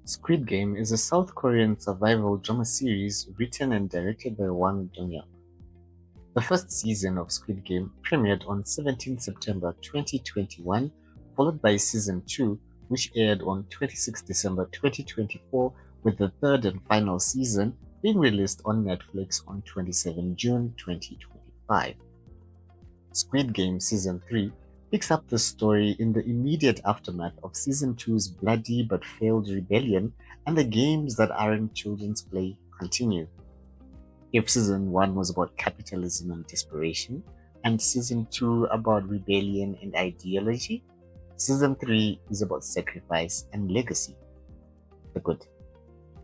Squid Game is a South Korean survival drama series written and directed by Dong-hyuk. The first season of Squid Game premiered on 17 September 2021, followed by season 2, which aired on 26 December 2024, with the third and final season being released on Netflix on 27 June 2025. Squid Game Season 3 picks up the story in the immediate aftermath of Season 2's bloody but failed rebellion, and the games that aren't children's play continue. If Season 1 was about capitalism and desperation, and Season 2 about rebellion and ideology, Season 3 is about sacrifice and legacy. The good.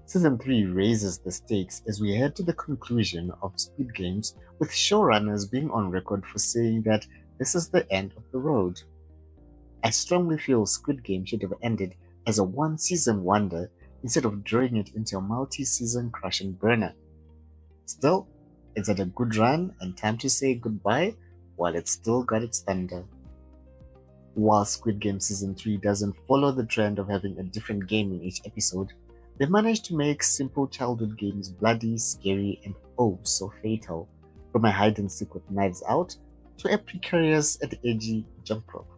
Season 3 raises the stakes as we head to the conclusion of Squid Games, with showrunners being on record for saying that this is the end of the road. I strongly feel Squid Game should have ended as a one-season wonder instead of drawing it into a multi-season crash and burner. Still, it's had a good run and time to say goodbye while it's still got its thunder. While Squid Game Season 3 doesn't follow the trend of having a different game in each episode, they managed to make simple childhood games bloody, scary, and oh so fatal, from a hide and seek with knives out to a precarious and edgy jump rope.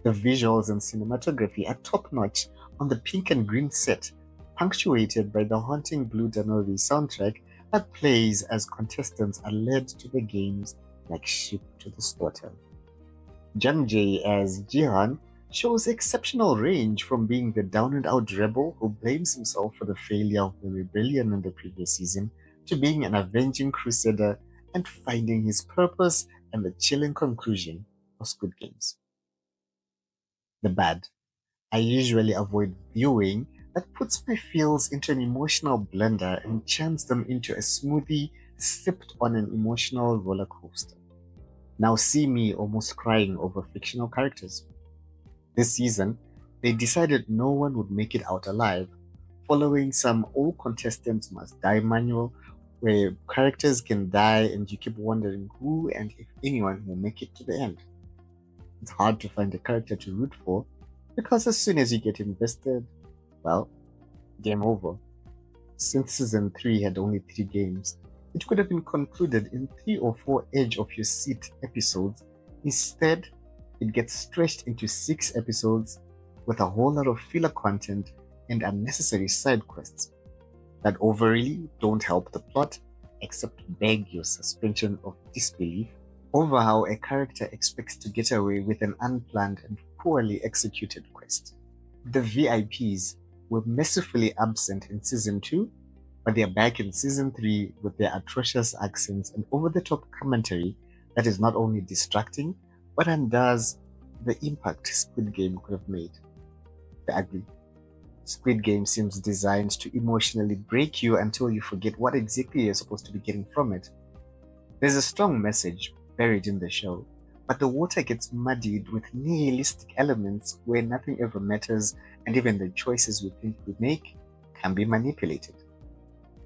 The visuals and cinematography are top notch on the pink and green set, punctuated by the haunting Blue Danori soundtrack that plays as contestants are led to the games like sheep to the slaughter. Jung-jae as Jihan shows exceptional range, from being the down-and-out rebel who blames himself for the failure of the rebellion in the previous season, to being an avenging crusader and finding his purpose and the chilling conclusion of Squid Games. The bad. I usually avoid viewing that puts my feels into an emotional blender and churns them into a smoothie sipped on an emotional roller coaster. Now see me almost crying over fictional characters. This season, they decided no one would make it out alive, following some all contestants must die manual, where characters can die and you keep wondering who and if anyone will make it to the end. It's hard to find a character to root for, because as soon as you get invested, well, game over. Since Season 3 had only 3 games, it could have been concluded in 3 or 4 edge of your seat episodes. Instead, it gets stretched into 6 episodes with a whole lot of filler content and unnecessary side quests that overly don't help the plot, except beg your suspension of disbelief over how a character expects to get away with an unplanned and poorly executed quest. The VIPs were mercifully absent in Season 2, but they are back in Season 3 with their atrocious accents and over-the-top commentary that is not only distracting, but undoes the impact Squid Game could have made. The ugly. Squid Game seems designed to emotionally break you until you forget what exactly you're supposed to be getting from it. There's a strong message buried in the show, but the water gets muddied with nihilistic elements where nothing ever matters, and even the choices we think we make can be manipulated.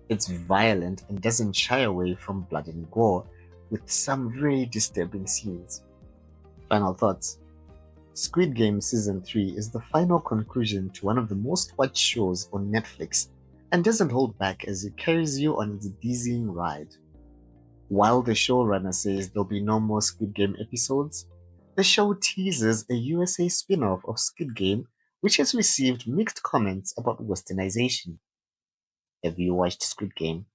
It's violent and doesn't shy away from blood and gore, with some very disturbing scenes. Final thoughts. Squid Game Season 3 is the final conclusion to one of the most watched shows on Netflix, and doesn't hold back as it carries you on its dizzying ride. While the showrunner says there'll be no more Squid Game episodes, the show teases a USA spin-off of Squid Game, which has received mixed comments about westernization. Have you watched Squid Game?